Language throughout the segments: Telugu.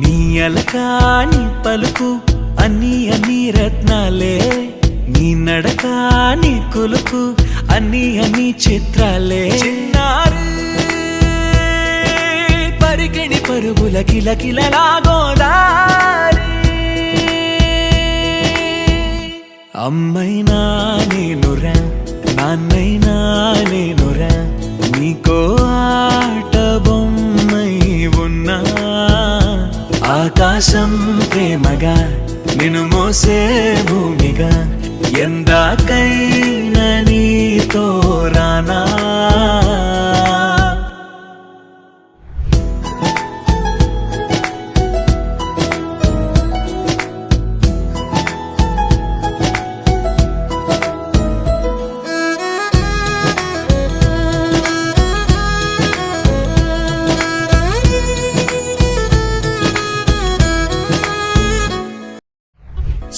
నీ అలకాని పలుకు అన్ని అన్ని రత్నాలే, నీ నడక నీ కొలుకు అన్ని అన్ని చిత్రాలే. చిన్నారి పరికిణి పరుగుల కిలకిలలా గోదారి, అమ్మైనా నేనురా నాన్నైనా నేనురా, నీకో ఆట బొమ్మై ఉన్నా. ఆకాశం ప్రేమగా నిన్ను మోసే భూమిగా, ఎందాకైనా నీతో రానా.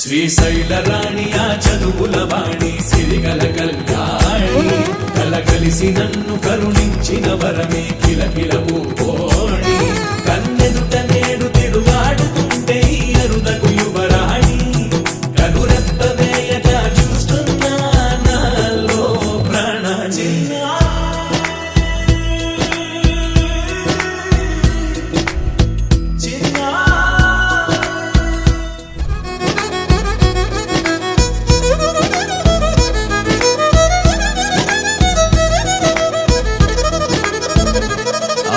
శ్రీశైల రాణి ఆ చదువుల వాణి, సిరిగల కళ్యాణి, కలగలిసి నన్ను కరుణించిన వరమే కిలకిల పూకోణి. కన్నెదుట నేడు తిరుగాడుతుంటే ఈ అరుదకు యువరాణి, కనురెప్ప వేయగా చూస్తున్నా నాలో ప్రాణ.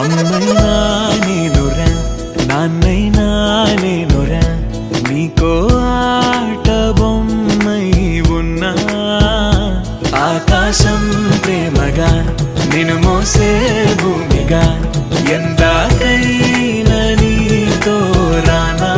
అమ్మైనా నేనురా నాన్నైనా నేనురా, నీకో ఆట బొమ్మై ఉన్నా. ఆకాశం ప్రేమగా నిన్ను మోసే భూమిగా, ఎందాకైనా నీతో రానా.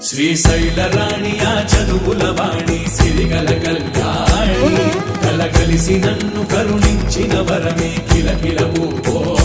శ్రీశైల రాణి ఆ చదువుల వాణి, సిరిగల కళ్యాణి, కలగలిసి నన్ను కరుణించిన వరమే కిలకిల పూకోణి.